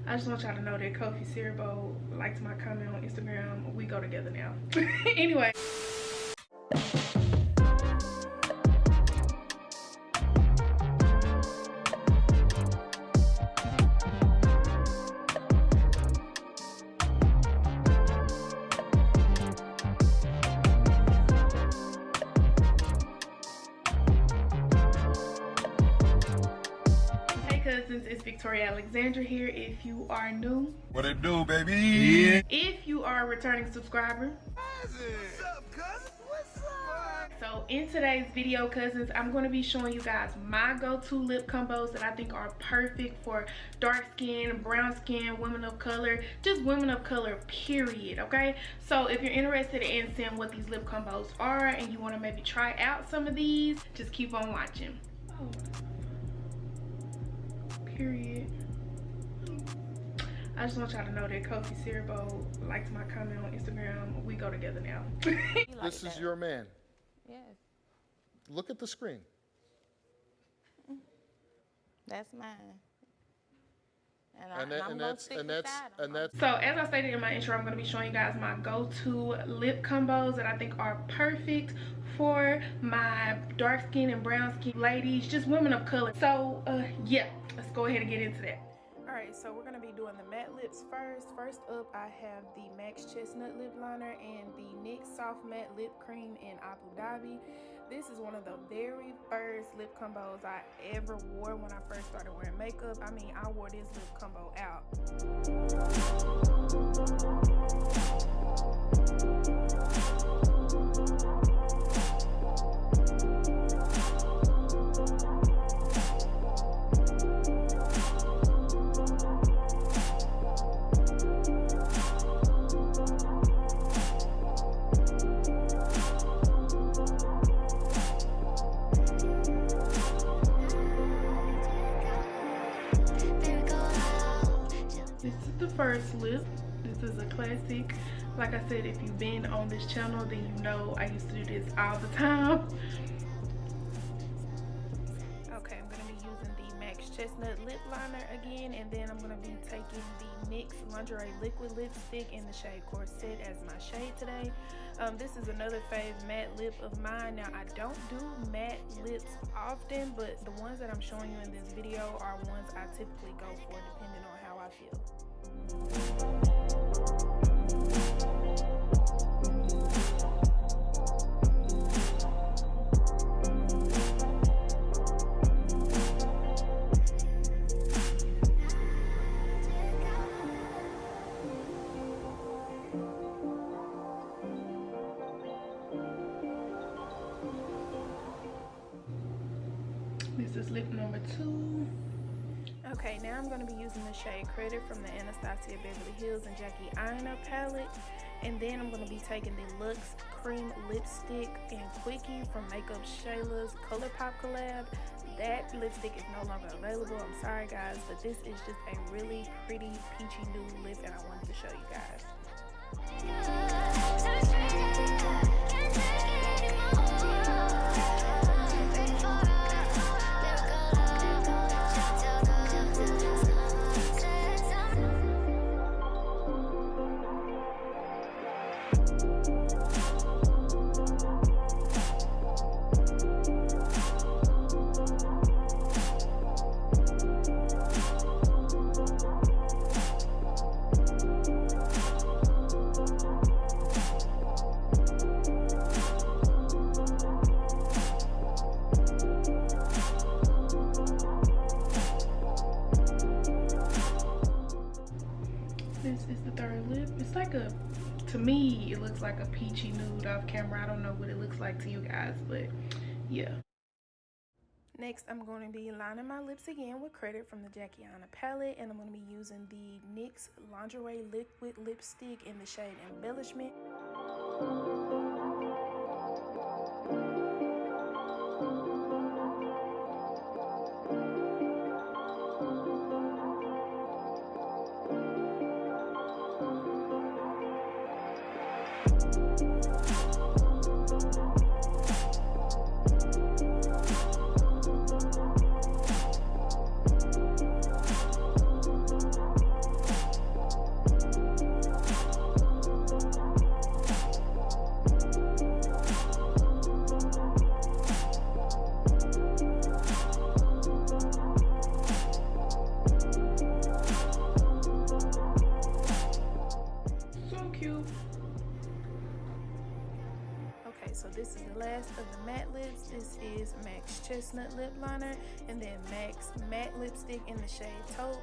I just want y'all to know that Kofi Siribo liked my comment on Instagram. We go together now. Anyway. It's Victoria Alexandra here. If you are new, what it do, baby? Yeah. If you are a returning subscriber, what's up, cousin? What's up? So in today's video, cousins, I'm going to be showing you guys my go-to lip combos that I think are perfect for dark skin, brown skin, women of color, just women of color, period. Okay, so if you're interested in seeing what these lip combos are and you want to maybe try out some of these, just keep on watching. Oh. Period. I just want y'all to know that Kofi Siribo liked my comment on Instagram. We go together now. This is your man. Yes. Look at the screen. That's mine. So as I stated in my intro, I'm going to be showing you guys my go-to lip combos that I think are perfect for my dark skin and brown skin ladies, just women of color. So yeah, let's go ahead and get into that. Alright, so we're going to be doing the matte lips first. First up, I have the MAC's Chestnut Lip Liner and the NYX Soft Matte Lip Cream in Abu Dhabi. This is one of the very first lip combos I ever wore when I first started wearing makeup. I mean, I wore this lip combo out. First lip. This is a classic. Like I said, if you've been on this channel, then you know I used to do this all the time. Okay, I'm going to be using the MAC's Chestnut Lip Liner again, and then I'm going to be taking the NYX Lingerie Liquid Lipstick in the shade Corset as my shade today. This is another fave matte lip of mine. Now, I don't do matte lips often, but the ones that I'm showing you in this video are ones I typically go for depending on how I feel. This is lip number 2. Okay, now I'm going to be using the shade Credit from the Anastasia Beverly Hills and Jackie Aina palette. And then I'm going to be taking the Luxe Cream Lipstick and Quickie from MakeupShayla's Colourpop collab. That lipstick is no longer available. I'm sorry, guys, but this is just a really pretty peachy nude lip, and I wanted to show you guys. This is the third lip. It's like a, to me, it looks like a peachy nude off camera. I don't know what it looks like to you guys, but yeah. Next, I'm going to be lining my lips again with Credit from the Jackie Aina palette, and I'm going to be using the NYX Lingerie Liquid Lipstick in the shade Embellishment. last of the matte lips. This is MAC's Chestnut Lip Liner, and then MAC's Matte Lipstick in the shade Taupe.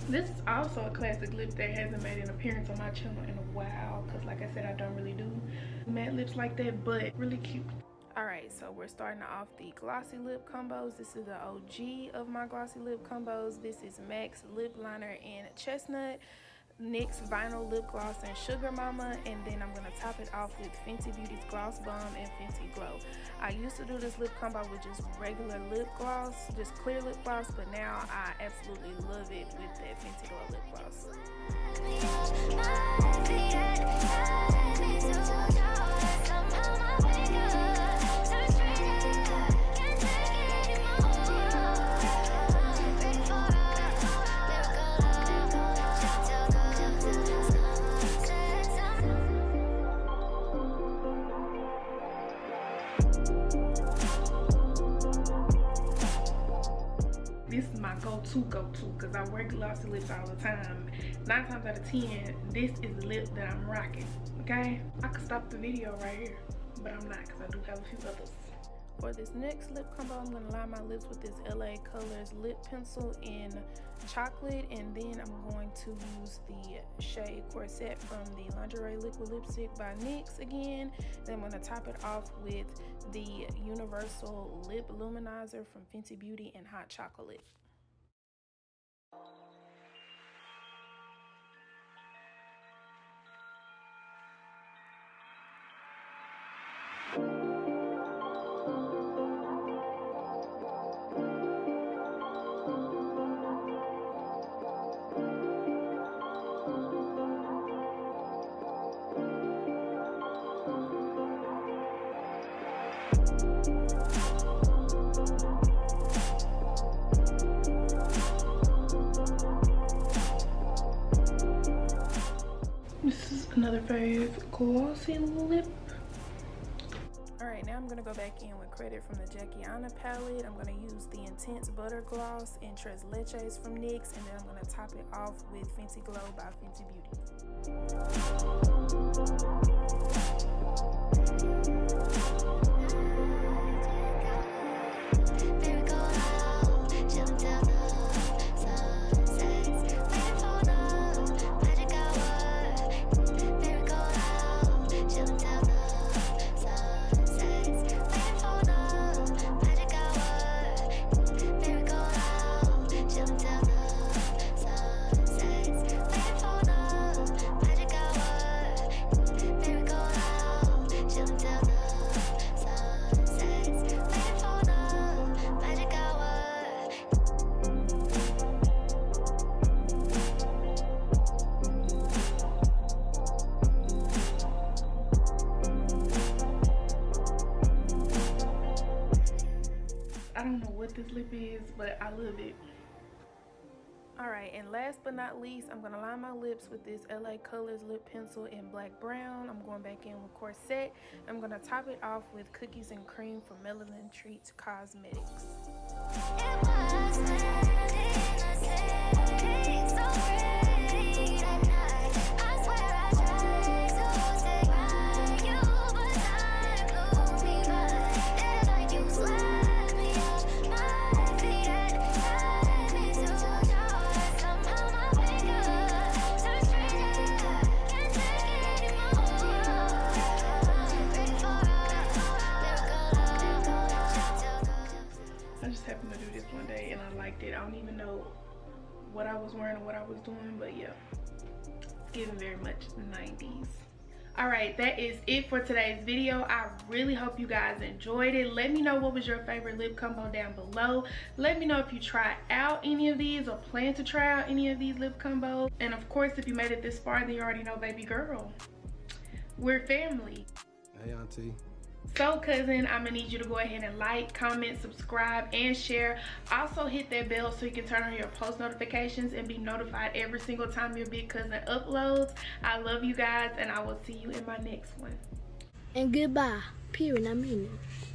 This is also a classic lip that hasn't made an appearance on my channel in a while, because like I said, I don't really do matte lips like that, but really cute. Alright, so we're starting off the glossy lip combos. This is the OG of my glossy lip combos. This is MAC's Lip Liner in Chestnut, NYX Vinyl Lip Gloss and Sugar Mama, and then I'm going to top it off with Fenty Beauty's Glossbomb and Fenty Glow. I used to do this lip combo with just regular lip gloss, just clear lip gloss, but now I absolutely love it with that Fenty Glow lip gloss. This is my go-to because I wear glossy lips all the time. 9 times out of 10, this is the lip that I'm rocking, okay? I could stop the video right here, but I'm not because I do have a few others. For this next lip combo, I'm going to line my lips with this LA Colors lip pencil in Chocolit, and then I'm going to use the shade Corset from the Lingerie liquid lipstick by NYX again. Then I'm going to top it off with the Universal Lip Luminizer from Fenty Beauty in Hot Chocolate. This is another fave glossy lip. Alright, now I'm going to go back in with credit from the Aina palette. I'm going to use the Intense Butter Gloss in Treatz Leches from NYX, and then I'm going to top it off with Fenty Glow by Fenty I don't know what this lip is, but I love it. Alright, and last but not least, I'm going to line my lips with this LA Colors lip pencil in Black Brown. I'm going back in with Corset. I'm going to top it off with Cookies and Cream from Melanin Treatz Cosmetics. I don't even know what I was wearing or what I was doing, but yeah, it's giving very much 90s. Alright, that is it for today's video. I really hope you guys enjoyed it. Let me know what was your favorite lip combo down below. Let me know if you tried out any of these or plan to try out any of these lip combos. And of course, if you made it this far, then you already know, baby girl, we're family. Hey, auntie. So cousin, I'm gonna need you to go ahead and like, comment, subscribe, and share. Also hit that bell so you can turn on your post notifications and be notified every single time your big cousin uploads. I love you guys, and I will see you in my next one. And goodbye. Period. I mean it.